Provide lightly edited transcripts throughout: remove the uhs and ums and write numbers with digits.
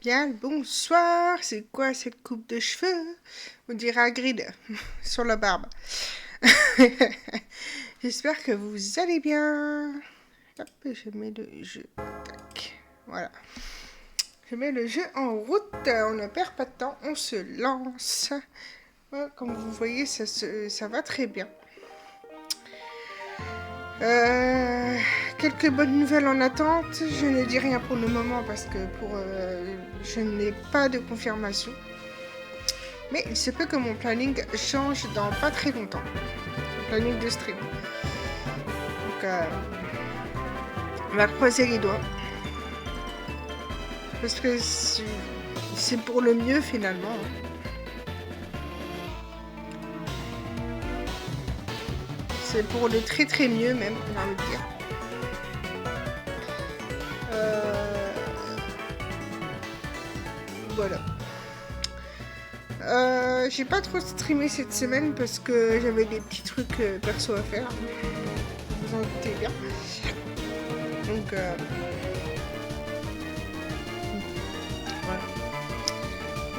Bien le bonsoir, c'est quoi cette coupe de cheveux? On dirait Hagrid sur la barbe. J'espère que vous allez bien. Hop, je mets le jeu. Tac. Voilà. Je mets le jeu en route. On ne perd pas de temps, on se lance. Ouais, comme vous voyez, ça va très bien. Quelques bonnes nouvelles en attente. Je ne dis rien pour le moment parce que je n'ai pas de confirmation. Mais il se peut que mon planning change dans pas très longtemps. Le planning de stream. Donc, on va croiser les doigts. Parce que c'est pour le mieux finalement. C'est pour le très très mieux même, j'ai envie de dire. Voilà. J'ai pas trop streamé cette semaine parce que j'avais des petits trucs perso à faire. Vous en doutez bien. Donc voilà.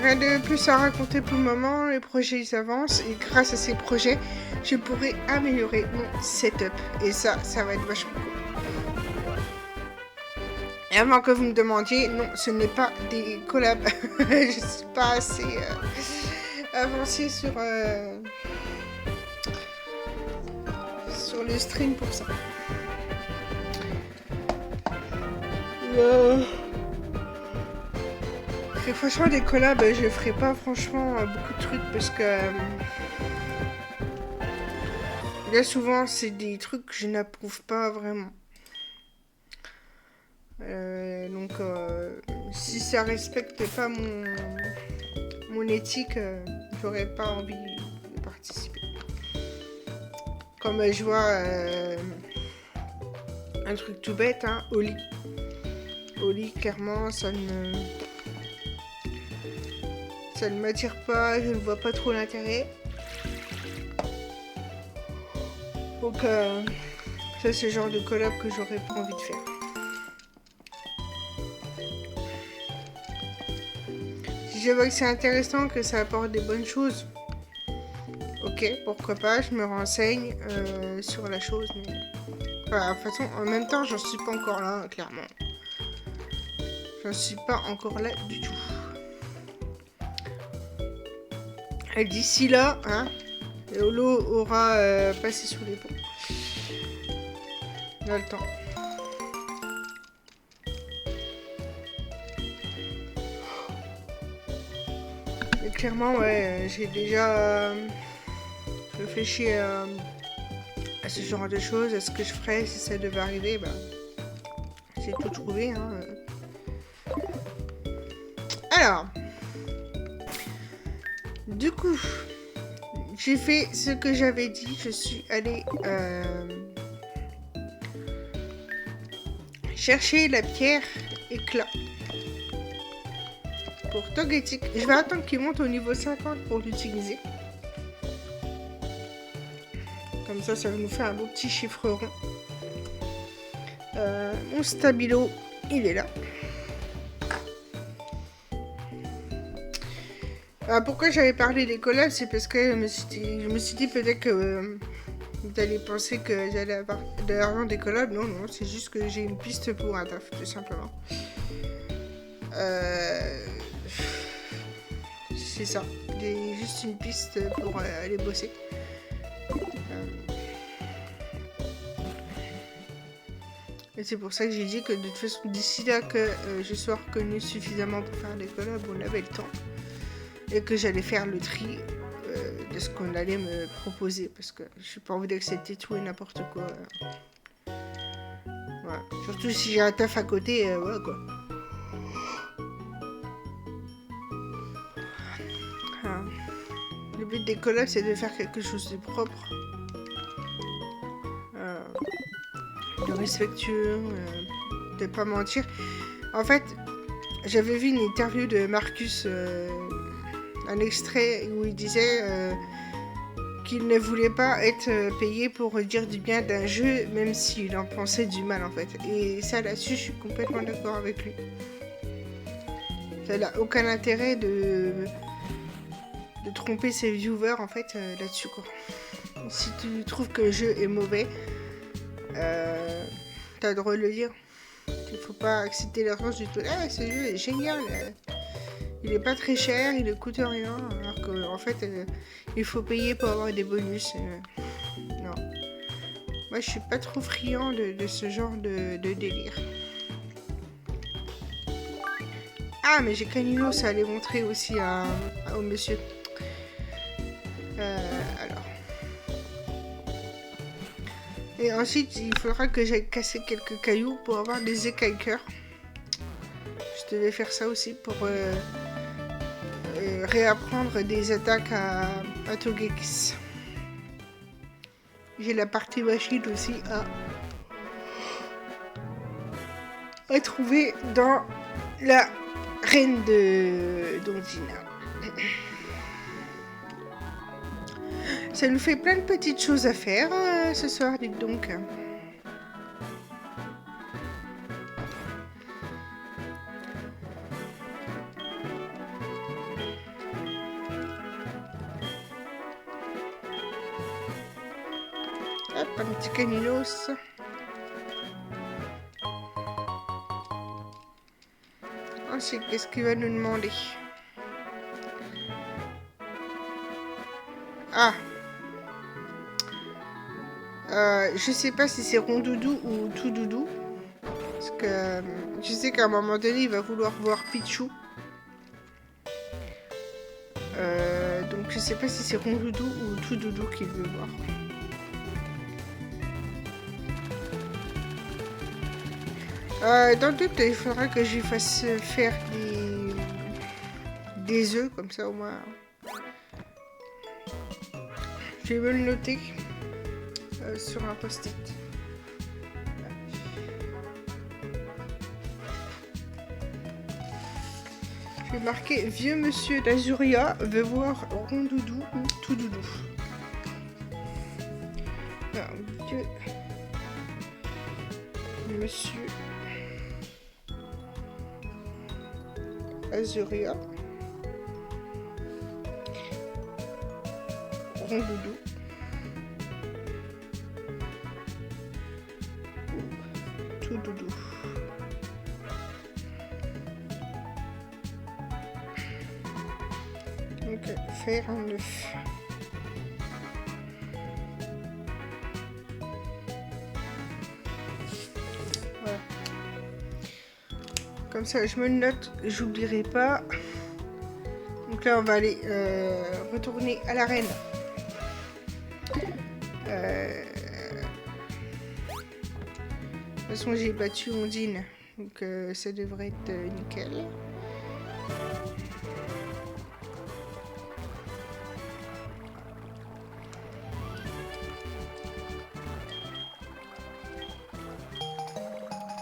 Rien de plus à raconter pour le moment. Les projets ils avancent et grâce à ces projets, je pourrai améliorer mon setup. Et ça va être vachement cool. Et avant que vous me demandiez, non, ce n'est pas des collabs. Je suis pas assez avancée sur le stream pour ça. Et franchement, des collabs, je ferai pas franchement beaucoup de trucs parce que là, souvent, c'est des trucs que je n'approuve pas vraiment. Donc, si ça respecte pas mon éthique, j'aurais pas envie de participer. Comme je vois un truc tout bête, hein, Oli. Oli, clairement, ça ne m'attire pas, je ne vois pas trop l'intérêt. Donc, ça, c'est le genre de collab que j'aurais pas envie de faire. Si je vois que c'est intéressant, que ça apporte des bonnes choses, ok, pourquoi pas, je me renseigne sur la chose. Mais... Enfin, de toute façon, en même temps, j'en suis pas encore là, clairement. J'en suis pas encore là du tout. Et d'ici là, hein, l'eau aura passé sous les ponts. On a le temps. Et clairement, ouais, j'ai déjà réfléchi à ce genre de choses, à ce que je ferais si ça devait arriver. Bah, j'ai tout trouvé. Hein. Alors, du coup, j'ai fait ce que j'avais dit. Je suis allée chercher la pierre éclat pour Togetic. Je vais attendre qu'il monte au niveau 50 pour l'utiliser. Comme ça va nous faire un beau petit chiffre rond. Mon stabilo, il est là. Alors, pourquoi j'avais parlé des collabs, c'est parce que je me suis dit peut-être que vous allez penser que j'allais avoir de l'argent des collabs. Non, c'est juste que j'ai une piste pour un taf, tout simplement. C'est ça. J'ai juste une piste pour aller bosser. Et c'est pour ça que j'ai dit que de toute façon, d'ici là que je sois reconnue suffisamment pour faire des collabs, on avait le temps. Et que j'allais faire le tri de ce qu'on allait me proposer. Parce que je suis pas envie d'accepter tout et n'importe quoi. Voilà. Surtout si j'ai un taf à côté, voilà quoi. Ah. Le but des collabs, c'est de faire quelque chose de propre. De respectueux, de pas mentir. En fait, j'avais vu une interview de Marcus, un extrait où il disait qu'il ne voulait pas être payé pour dire du bien d'un jeu, même s'il en pensait du mal en fait. Et ça là-dessus, je suis complètement d'accord avec lui. Ça n'a aucun intérêt de tromper ses viewers en fait là-dessus quoi. Si tu trouves que le jeu est mauvais, t'as le droit de le dire. Il faut pas accepter la réponse du tout. Ah, ce jeu est génial. Il est pas très cher, il ne coûte rien. Alors qu'en fait, il faut payer pour avoir des bonus. Non. Moi, je suis pas trop friand de ce genre de délire. Ah, mais j'ai Canino, ça allait montrer aussi au monsieur. Alors. Et ensuite, il faudra que j'aille casser quelques cailloux pour avoir des écailles-cœurs. Je devais faire ça aussi pour réapprendre des attaques à Togekiss. J'ai la partie machine aussi à trouver dans la reine de Dondina. Ça nous fait plein de petites choses à faire ce soir, dites donc. Hop, un petit caninos. Ensuite, qu'est-ce qu'il va nous demander? Ah, je sais pas si c'est Rondoudou ou Toudoudou. Parce que je sais qu'à un moment donné, il va vouloir voir Pichou. Donc je sais pas si c'est Rondoudou ou Toudoudou qu'il veut voir. Dans le doute, il faudra que je lui fasse faire des œufs, comme ça au moins. Je vais me le noter sur un post-it. Je vais marquer vieux monsieur d'Azuria veut voir Rondoudou ou Toudoudou. Alors, vieux monsieur Azuria Rondoudou ou Toudoudou. Donc faire un œuf. Voilà. Comme ça je me le note, j'oublierai pas. Donc là on va aller retourner à l'arène. De toute façon j'ai battu Ondine, donc ça devrait être nickel.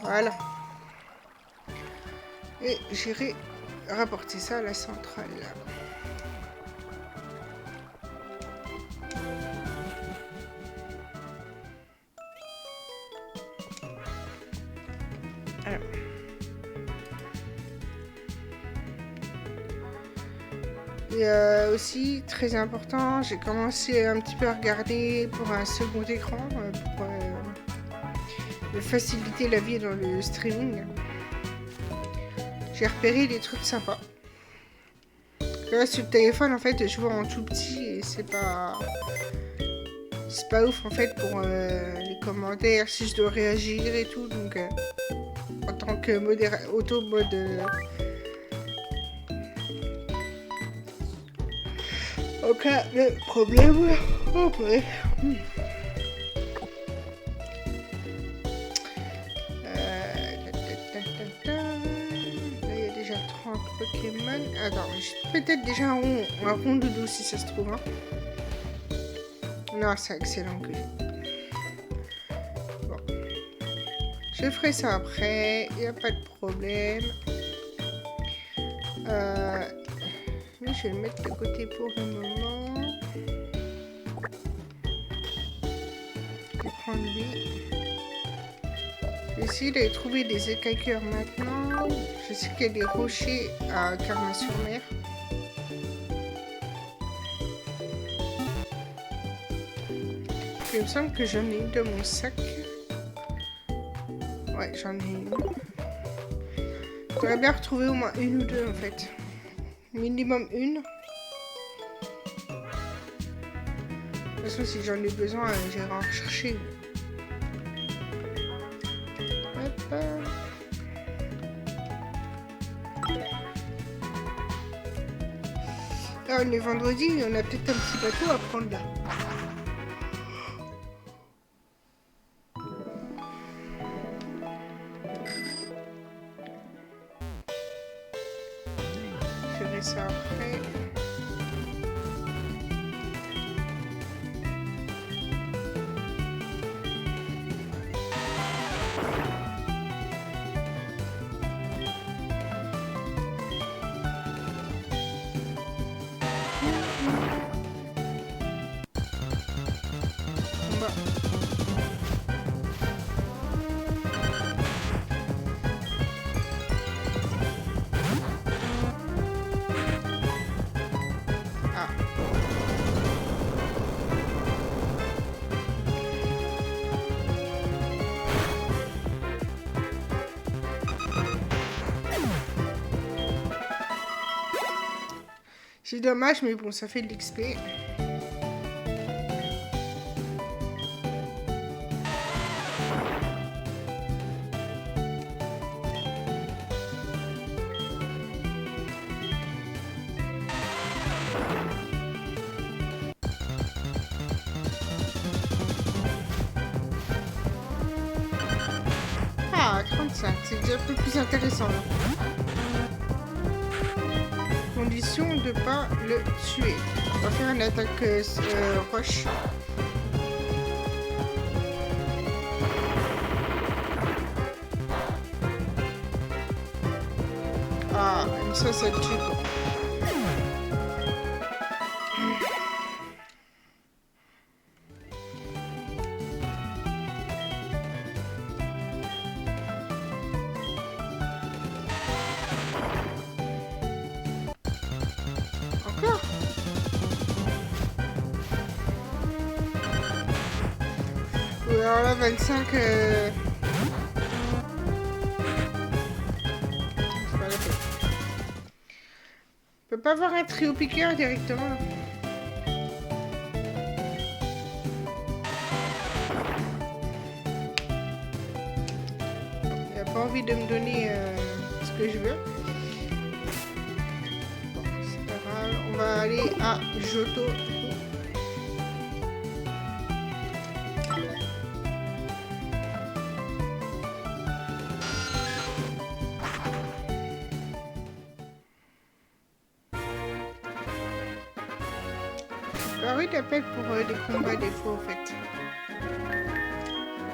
Voilà. Et j'irai rapporter ça à la centrale. Alors. Et aussi, très important, j'ai commencé un petit peu à regarder pour un second écran, pour faciliter la vie dans le streaming. J'ai repéré des trucs sympas. Là sur le téléphone en fait je vois en tout petit et c'est pas ouf en fait pour les commentaires si je dois réagir et tout, donc en tant que auto mode en cas de problème. Oh, bref. Pokémon. Attends, j'ai peut-être déjà un Rondoudou si ça se trouve. Hein. Non, c'est excellent que bon. Je ferai ça après, il n'y a pas de problème. Mais je vais le mettre de côté pour le moment. Je vais prendre lui. Je vais essayer d'aller trouver des écailles-cœurs maintenant. Je sais qu'il y a des rochers à Carmin-sur-Mer. Il me semble que j'en ai une dans mon sac. Ouais, j'en ai une. J'aurais bien retrouvé au moins une ou deux en fait. Minimum une. De toute façon, si j'en ai besoin, j'irai en rechercher. Hop. Là, on est vendredi, on a peut-être un petit bateau à prendre là. Je ferai ça après. C'est dommage, mais bon, ça fait de l'XP. Ah, 35, c'est déjà un peu plus intéressant là. Condition de pas le tuer. On va faire une attaque roche. Ah, comme ça le tue. Encore? Ou alors là, 25... C'est pas la peine. On peut pas avoir un trio piqueur directement. Il a pas envie de me donner ce que je veux. Bon, c'est pas grave. On va aller à Johto. Bah oui, t'appelles pour des combats des fois, en fait.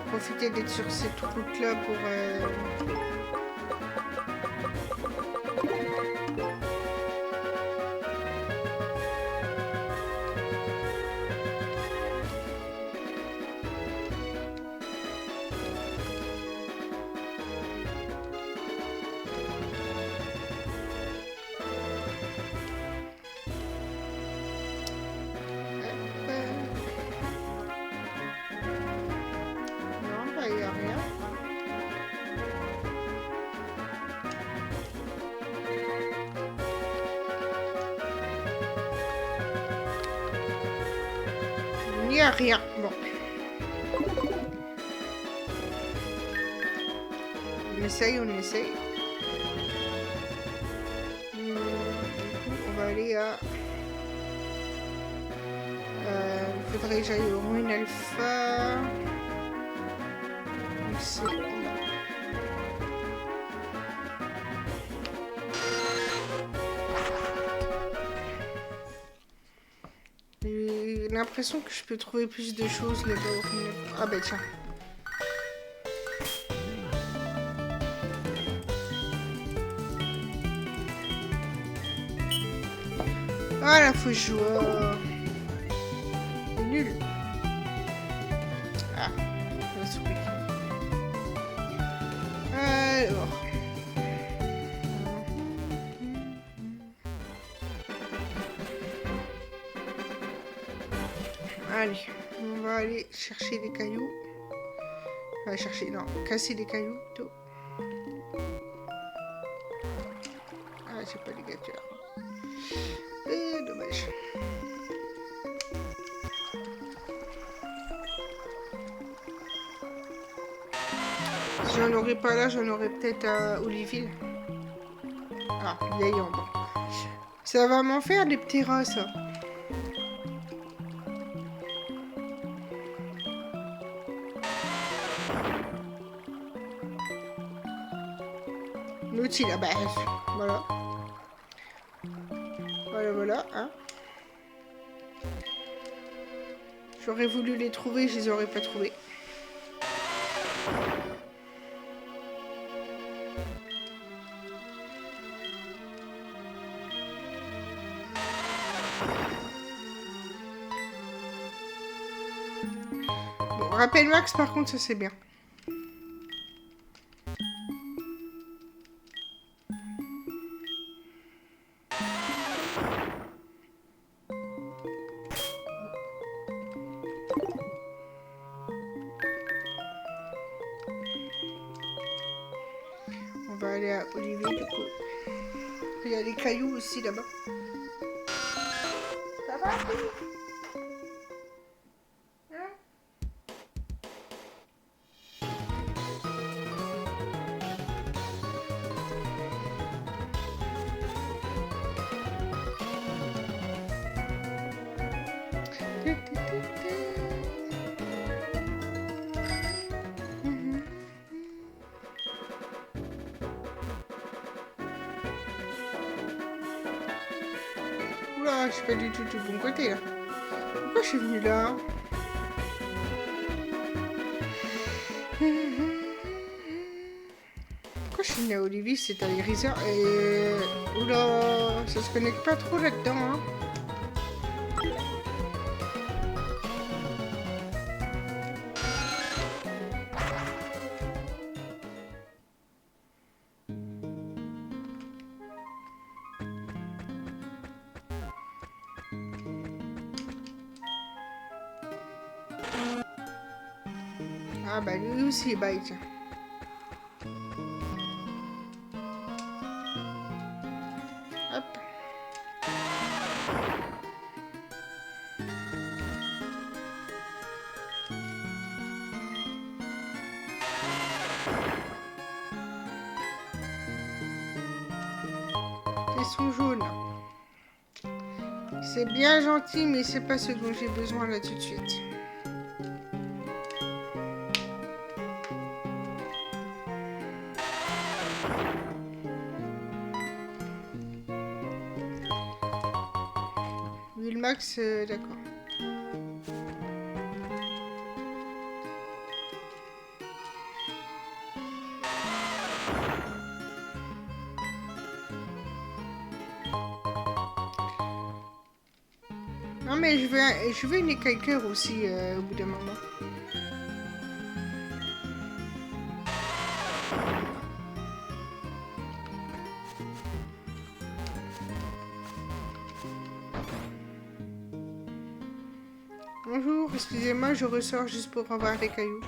Profiter d'être sur cette route-là pour... Non, bah il n'y a rien. Il n'y a rien. Bon. On essaye. Du coup, on va aller à... il faudrait que j'aille au Ruine Alpha. Ici. J'ai l'impression que je peux trouver plus de choses là-bas au Ruine Alpha. Ah bah tiens. Ah la fausse joie. C'est nul. Ah, la souris. Alors. Allez, on va aller chercher des cailloux. Enfin, chercher, non, casser des cailloux plutôt. Ah, j'ai pas l'égateur. Dommage. Si j'en aurais pas là, j'en aurais peut-être à Oliville. Ah, vieille ombre. Ça va m'en faire des petits rats, ça. L'outil là, bah, voilà. Voilà, hein. J'aurais voulu les trouver, je les aurais pas trouvés. Bon, rappel max, par contre, ça c'est bien. On va aller à Olivier, du coup. Il y a des cailloux aussi là-bas. Ça va, Olivier? Oula, je suis pas du tout du bon côté là. Pourquoi je suis venue là? Pourquoi je suis venue à Olivier? C'est à l'Iriseur et... Oula, ça se connecte pas trop là-dedans, hein. Ah bah lui aussi, bah tiens. Hop. Ils sont jaunes. C'est bien gentil, mais c'est pas ce dont j'ai besoin là tout de suite. Wilmax, d'accord. Non mais je veux une écailleur aussi au bout d'un moment. Bonjour, excusez-moi, je ressors juste pour avoir des cailloux.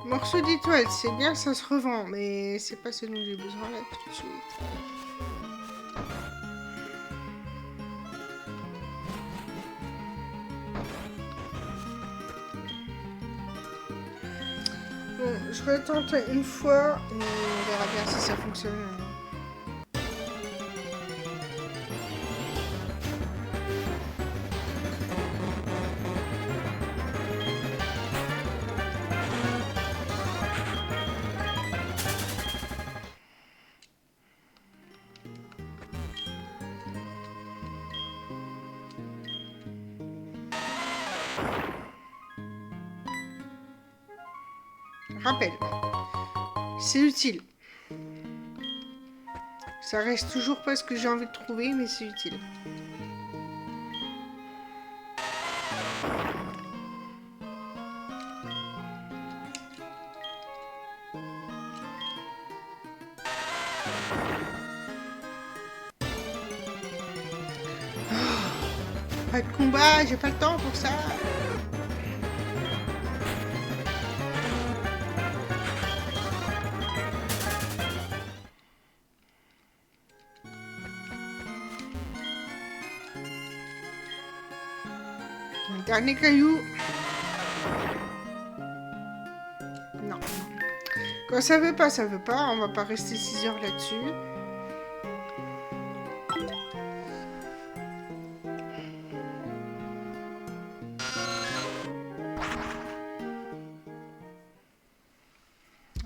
Morceau d'étoile, c'est bien, ça se revend, mais c'est pas ce dont j'ai besoin là tout de suite. Je retente une fois et on verra bien si ça fonctionne. Rappel. C'est utile. Ça reste toujours pas ce que j'ai envie de trouver, mais c'est utile. Pas de combat, j'ai pas le temps pour ça. Un dernier caillou. Non. Quand ça veut pas, ça veut pas. On va pas rester 6 heures là-dessus.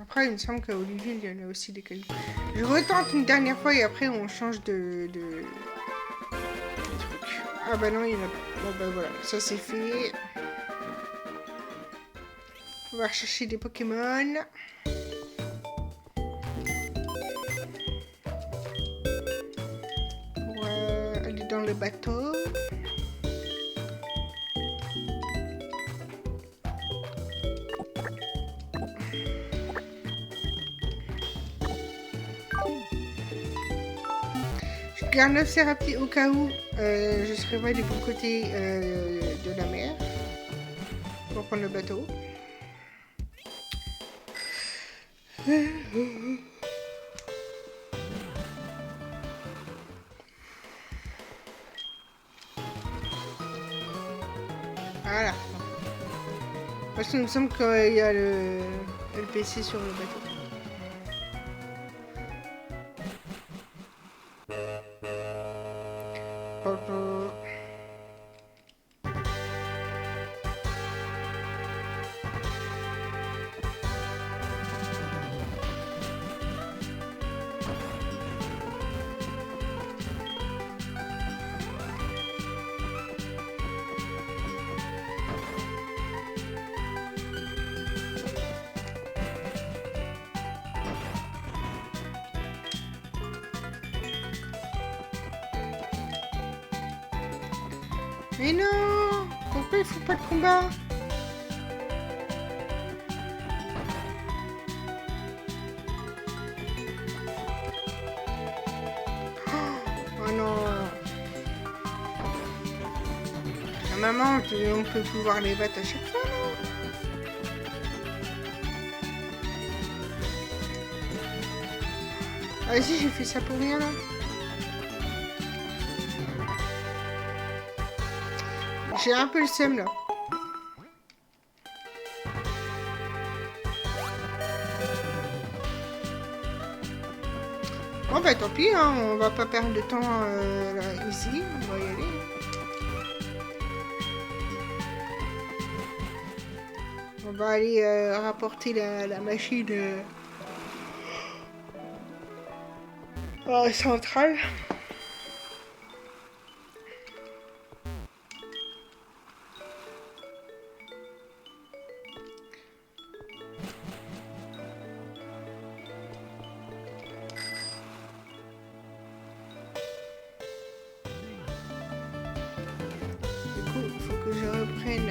Après, il me semble qu'à Olivier, il y en a aussi des cailloux. Je retente une dernière fois et après, on change de truc. Ah bah non, il y en a pas. Bon bah voilà, ça c'est fait. On va rechercher des Pokémon. Pour aller dans le bateau. Je garde l'Obsérapti au cas où je serai moi du bon côté de la mer. Pour prendre le bateau. Voilà. Parce qu'il me semble qu'il y a le PC sur le bateau. Mais non! Pourquoi il faut pas de combat? Oh non! Maman, on peut pouvoir les battre à chaque fois, non? Vas-y, j'ai fait ça pour rien, là. J'ai un peu le seum là. Bon bah tant pis, hein, on va pas perdre de temps là, ici, on va y aller. On va aller rapporter la machine centrale. Il faut que je reprenne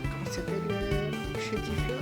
comment ça s'appelle Chetifleur.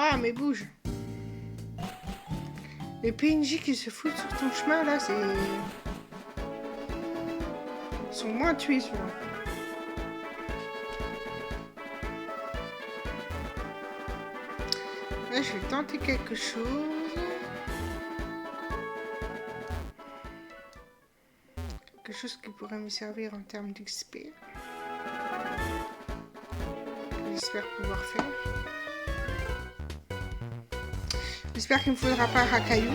Ah, mais bouge. Les PNJ qui se foutent sur ton chemin, là, c'est... Ils sont moins tués, ceux-là. Là, je vais tenter quelque chose. Quelque chose qui pourrait me servir en termes d'XP. J'espère pouvoir faire. J'espère qu'il ne me faudra pas un racaillou.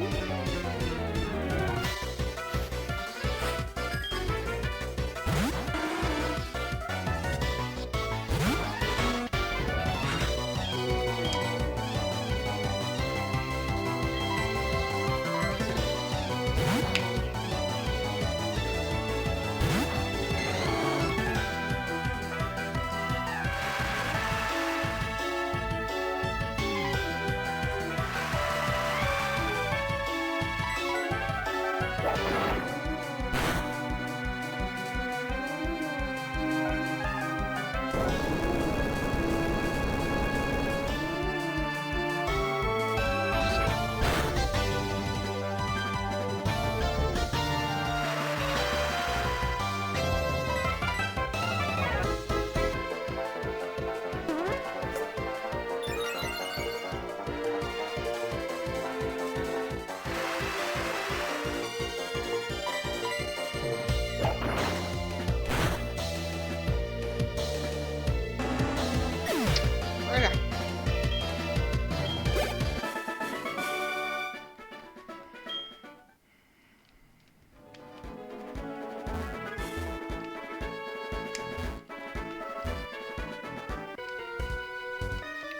Voilà.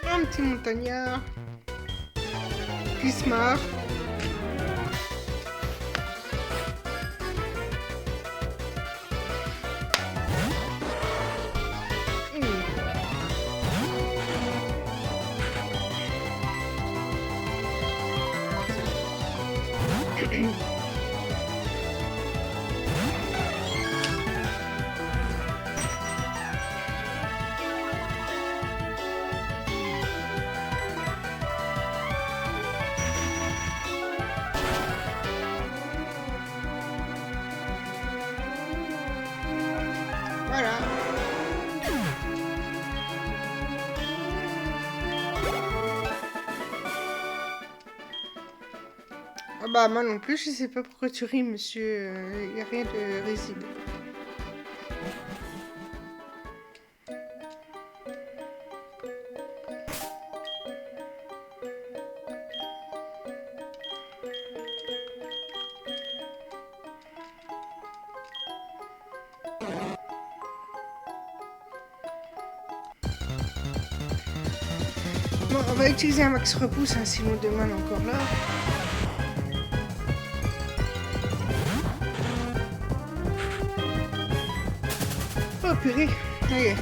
Un petit montagnard qui se marre. Voilà. Ah bah moi non plus, je sais pas pourquoi tu ris, monsieur. Il n'y a rien de risible. Bon, on va utiliser un max repousse, hein, sinon demain on est encore là. Oh purée, allez.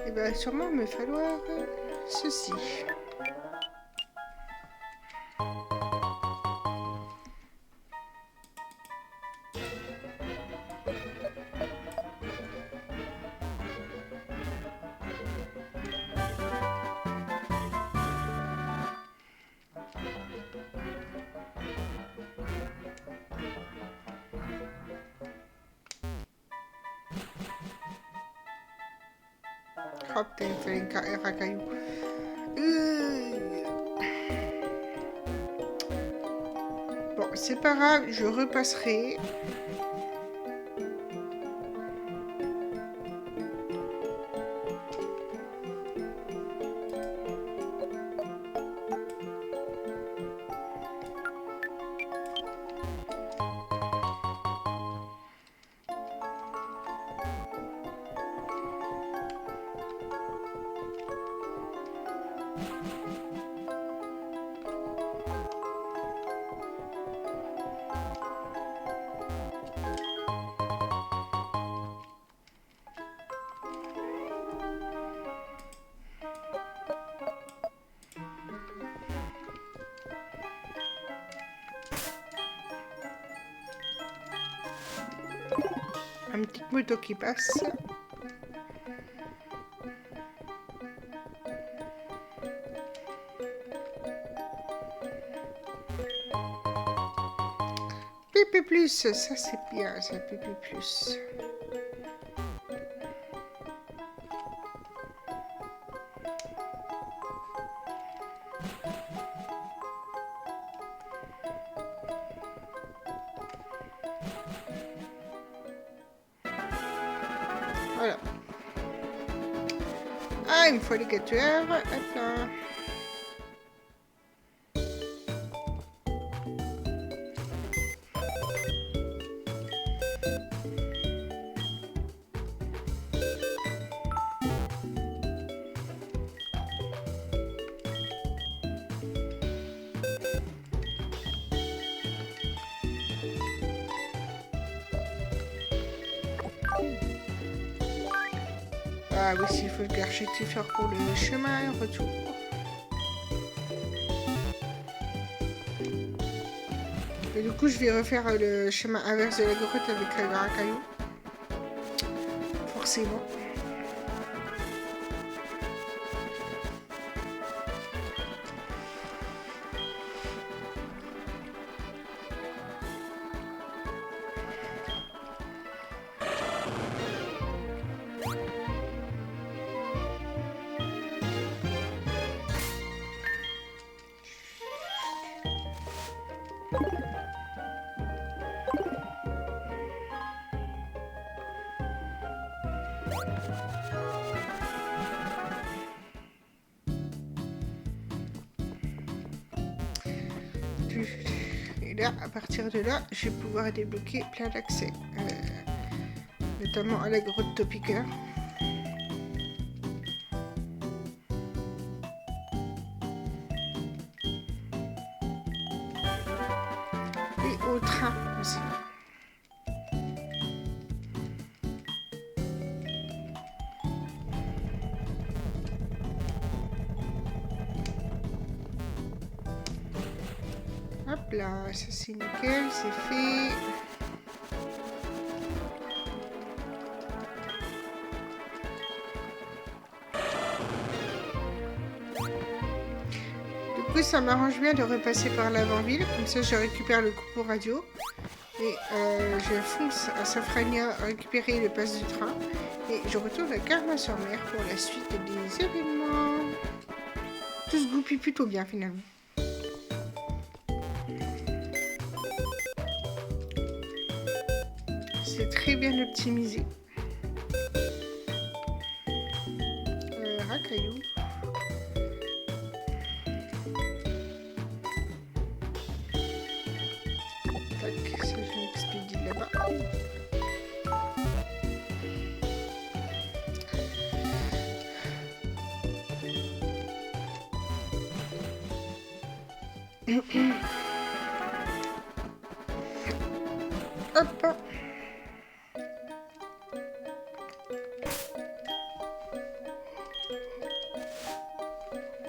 Il va sûrement me falloir ceci. Oh putain, il fallait un racaillou. Bon, c'est pas grave, je repasserai. une petite moto qui passe. PP+, ça c'est bien, ça PP+. Voilà. Ah, il me faut alligator. Hop là. Ah oui, s'il faut le garchetif pour le chemin retour. Et du coup, je vais refaire le chemin inverse de la grotte avec la Racaillou. Forcément. Et là, à partir de là, je vais pouvoir débloquer plein d'accès, notamment à la grotte Topiqueur. Et au train aussi. Hop là, ça c'est nickel, c'est fait. Du coup, ça m'arrange bien de repasser par l'avant-ville, comme ça je récupère le coupeau radio. Et je fonce à Safrania récupérer le pass du train. Et je retourne à Carmin-sur-Mer pour la suite des événements. Tout se goupille plutôt bien finalement. C'est très bien optimisé. Racaillou. Tac, ça je m'expédie là-bas. Hop.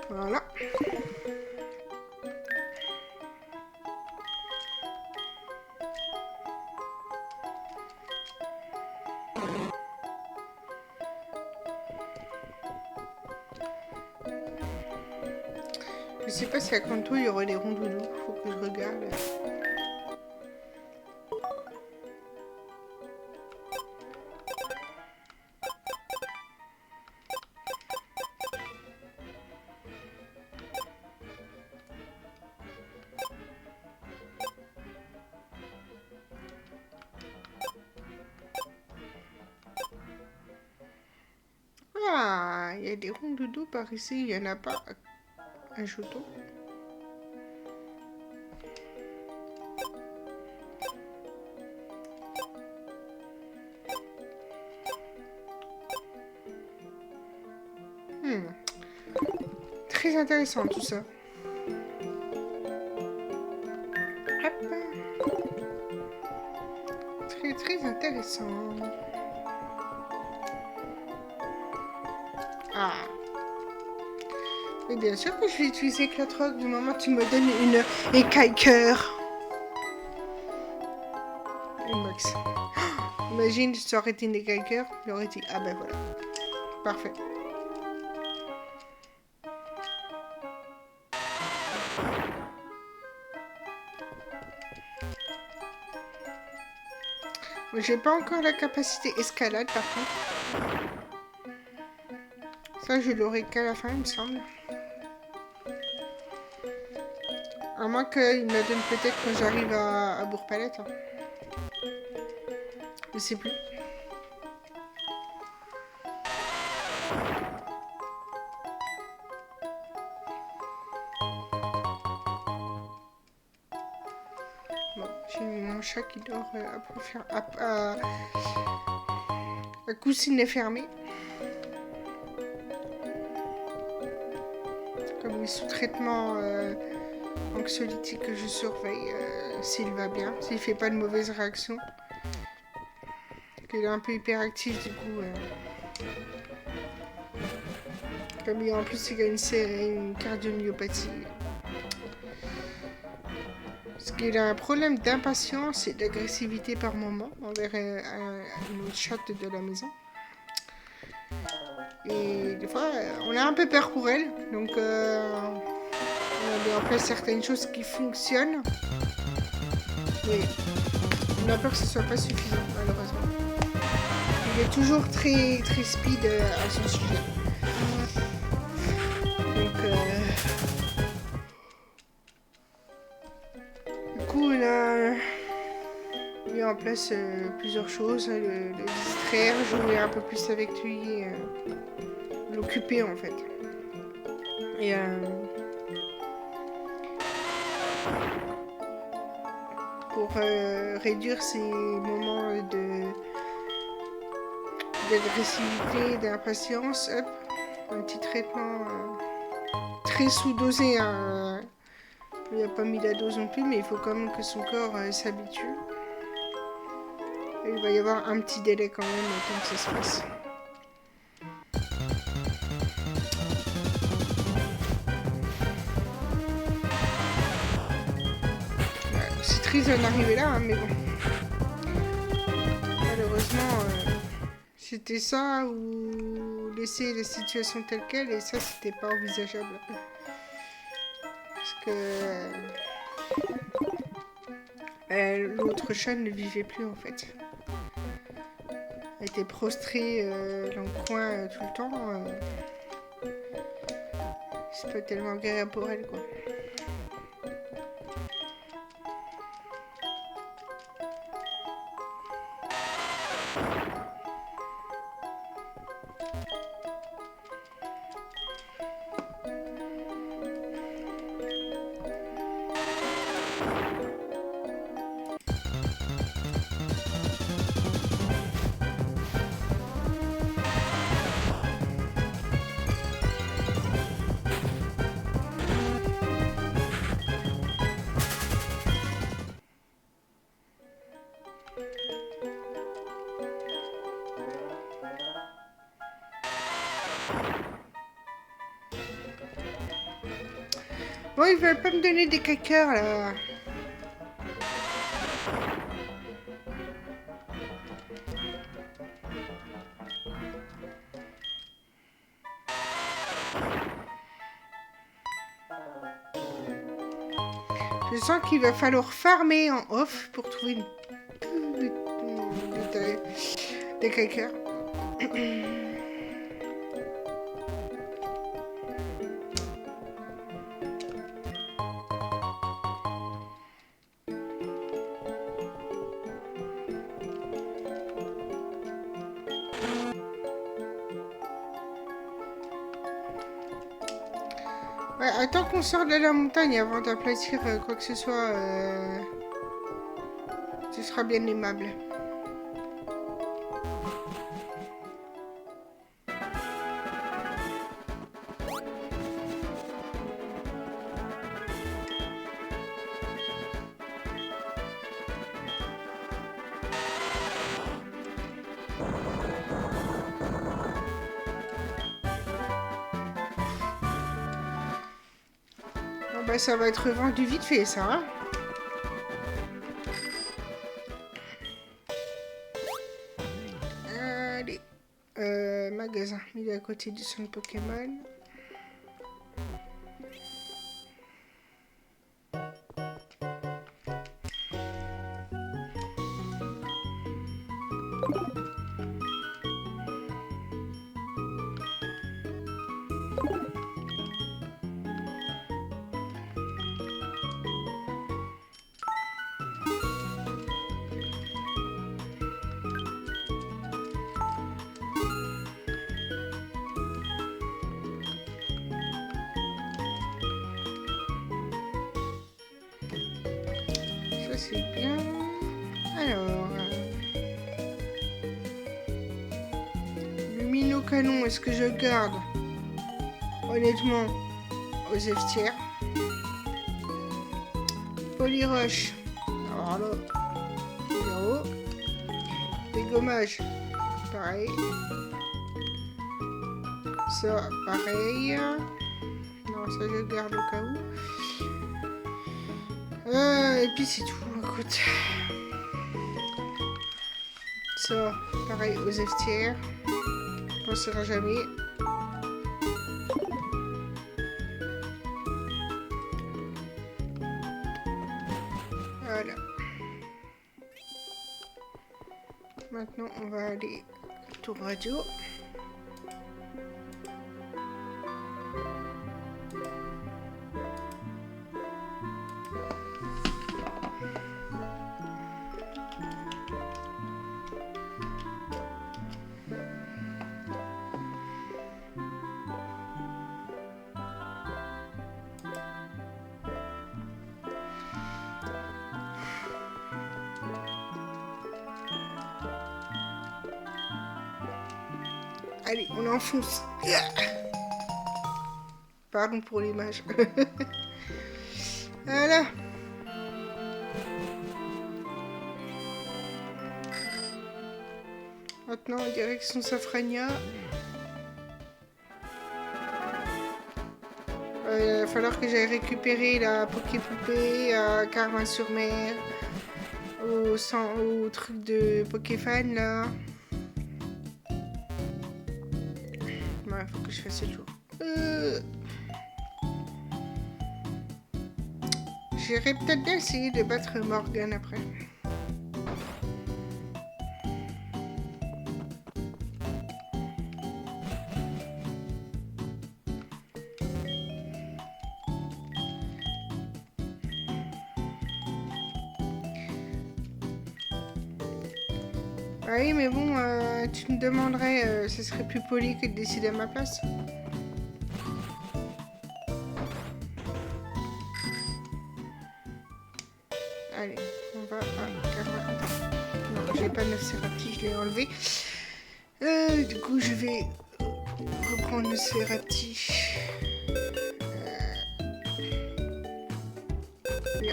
Voilà. Je sais pas si à Kanto il y aurait des rondoudous, faut que je regarde. Ah, il y a des rondoudous par ici, il n'y en a pas à Choto. Très intéressant tout ça. Hop. Très très intéressant. Ah. Et bien sûr que je vais utiliser Clotrock du moment que tu me donnes une écaille cœur. Et Max. Imagine, si ça aurait été une écailleur, il aurait dit, ah ben voilà. Parfait. J'ai pas encore la capacité escalade par contre. Ça, je l'aurai qu'à la fin, il me semble. À moins qu'il me la donne peut-être quand j'arrive à Bourg-Palette. Hein. Je sais plus. Bon, j'ai mon chat qui dort à coussinet fermé. Comme les sous-traitements anxiolytiques que je surveille s'il va bien, s'il fait pas de mauvaises réactions. Qu'il est un peu hyperactif du coup. Comme en plus il a une cardiomyopathie. Parce qu'il a un problème d'impatience et d'agressivité par moment envers une autre chatte de la maison. Et des fois, on a un peu peur pour elle. Donc, on a mis en place certaines choses qui fonctionnent. Mais on a peur que ce soit pas suffisant, malheureusement. Il est toujours très, très speed à son sujet. Donc, du coup, on a mis en place plusieurs choses. Le distraire, jouer un peu plus avec lui, l'occuper en fait. Et pour réduire ces moments d'agressivité, d'impatience, hop, un petit traitement très sous-dosé. Hein, il n'a pas mis la dose non plus, mais il faut quand même que son corps s'habitue. Et il va y avoir un petit délai quand même le temps que ça se passe. C'est triste d'en arriver là, hein, mais bon. Malheureusement, c'était ça ou laisser les situations telles quelles, et ça, c'était pas envisageable. Parce que l'autre chat ne vivait plus en fait. Elle était prostrée dans le coin tout le temps. C'est pas tellement agréable pour elle, quoi. Bon, ils veulent pas me donner des caqueurs là. Je sens qu'il va falloir farmer en off pour trouver des caqueurs. Ouais, attends qu'on sorte de la montagne avant d'aplatir quoi que ce soit. Ce sera bien aimable. Bah, ça va être vendu vite fait, ça. Hein, magasin. Il est à côté du centre Pokémon. Ça c'est bien. Alors, Lumino Canon, est-ce que je le garde? Honnêtement, aux F-tiers. Polyrush, alors là, 0. Dégommage, pareil. Ça, pareil. Non, ça je le garde au cas où. Et puis c'est tout, écoute. Ça, pareil aux F-tiers. On ne saura jamais. Voilà. Maintenant, on va aller tour radio. Allez, on enfonce. Pardon pour l'image. Voilà. Maintenant, direction Safrania. Il va falloir que j'aille récupérer la Poképoupée à Carmin-sur-Mer. Au truc de Pokéfan là. Ouais, faut que je fasse le tour. J'irai peut-être bien essayer de battre Morgan après. Ah oui, mais bon, tu me demanderais, ce serait plus poli que de décider à ma place. Allez, on va à... Non, j'ai pas 9 Serapti, je l'ai enlevé. Du coup, je vais reprendre le Serapti.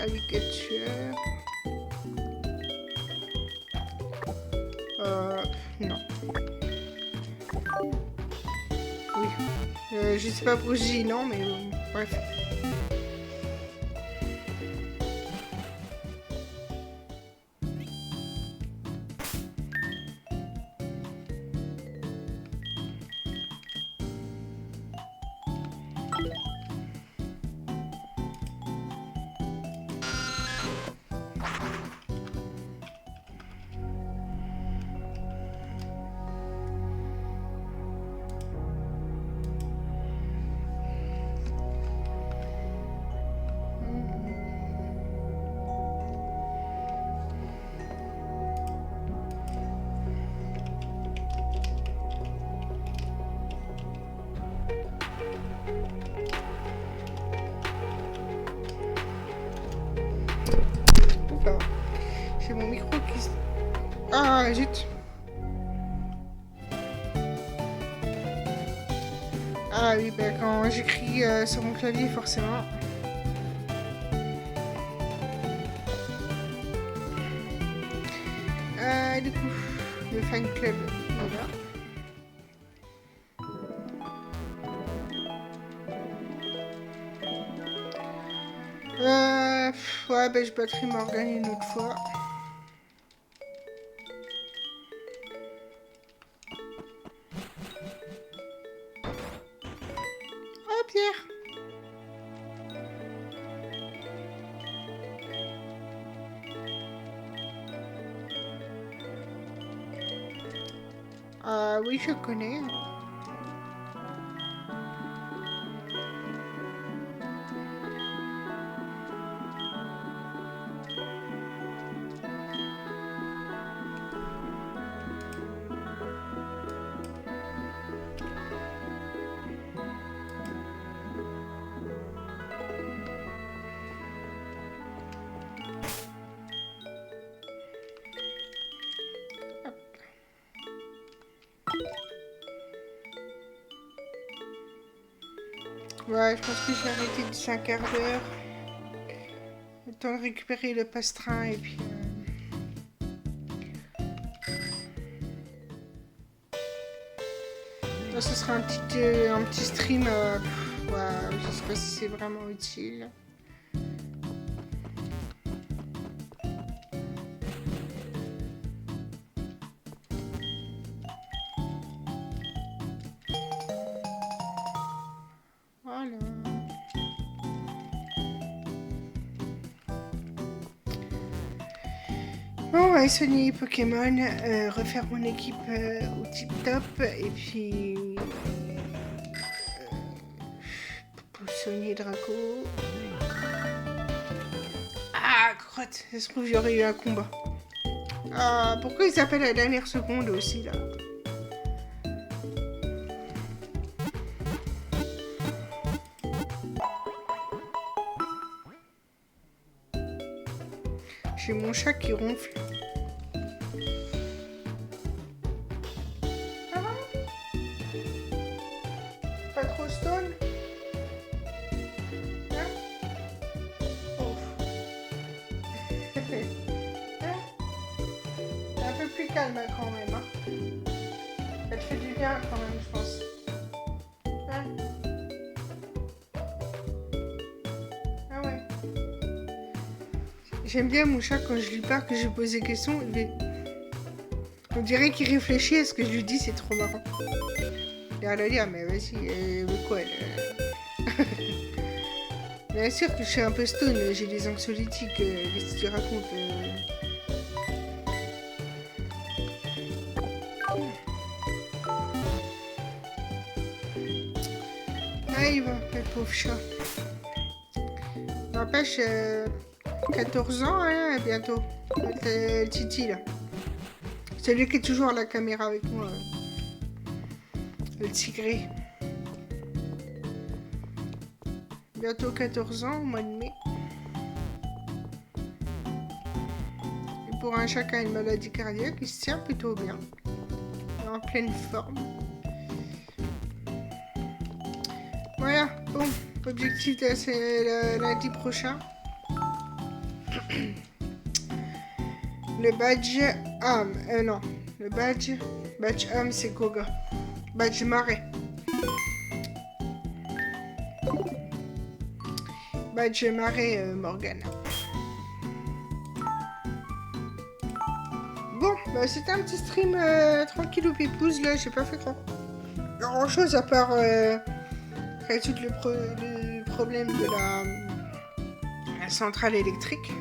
Alligator. Non. Oui. Je sais pas pourquoi je dis non, mais bref. J'ai mon micro qui se... Ah, zut. Ah oui, ben quand j'écris sur mon clavier, forcément. Du coup, le fan club, voilà. Ouais, ben je battrai Morgan une autre fois. Ah oui, je connais. Ouais, je pense que je vais arrêter d'ici un quart d'heure. Le temps de récupérer le passe-train et puis... Ça, ce sera un petit stream. Ouais, je sais pas si c'est vraiment utile. Voilà. Bon, ouais, soigner Pokémon, refaire mon équipe au tip top et puis soigner Draco. Ah, crotte, ça se trouve j'aurais eu un combat. Ah, pourquoi ils s'appellent à la dernière seconde aussi là? J'ai mon chat qui ronfle. Ça va? Pas trop stone? Hein? Oh. Hein? T'es un peu plus calme quand même, hein? Elle te fait du bien quand même, je pense. Hein? Ah ouais. J'aime bien mon chat quand je lui parle, que je lui pose des questions. On dirait qu'il réfléchit à ce que je lui dis, c'est trop marrant. Et elle va dire, mais vas-y, mais quoi elle, Bien sûr que je suis un peu stone, j'ai des anxiolytiques, qu'est-ce que tu racontes Ah, il va, le pauvre chat. N'empêche, 14 ans, hein, bientôt. Le Titi, là. Celui qui est toujours à la caméra avec moi. Le tigré. Bientôt 14 ans, au mois de mai. Et pour un chat qui a une maladie cardiaque, il se tient plutôt bien. En pleine forme. Voilà, bon. Objectif c'est lundi prochain. Le badge homme. Non. Le badge homme, c'est Koga. Badge marais. Badge marais, Morgane. Bon, bah, c'était un petit stream tranquille ou pépouze. Là, j'ai pas fait grand chose à part résoudre le problème de la centrale électrique.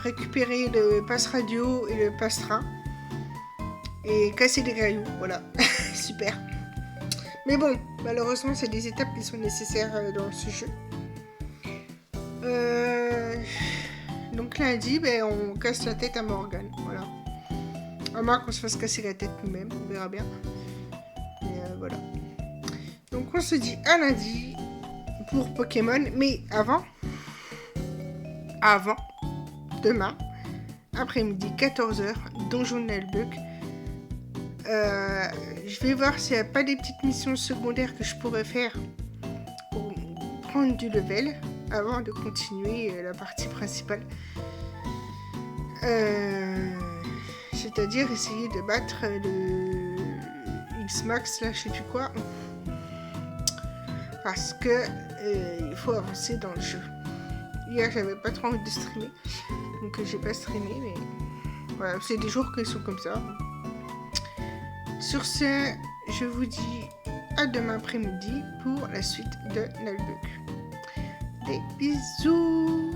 Récupérer le passe radio et le passe train. Et casser des cailloux, voilà. Super. Mais bon, malheureusement, c'est des étapes qui sont nécessaires dans ce jeu. Donc lundi, on casse la tête à Morgane, voilà. À moins qu'on se fasse casser la tête nous-mêmes, on verra bien. Mais voilà. Donc on se dit à lundi pour Pokémon, mais avant, demain, après-midi, 14h, Donjon Nullbuck. Je vais voir s'il n'y a pas des petites missions secondaires que je pourrais faire pour prendre du level avant de continuer la partie principale. C'est-à-dire essayer de battre le X-Max, là, je sais plus quoi. Parce que il faut avancer dans le jeu. Hier, j'avais pas trop envie de streamer, donc j'ai pas streamé, mais voilà, c'est des jours qui sont comme ça. Sur ce, je vous dis à demain après-midi pour la suite de Nullbuck. Des bisous!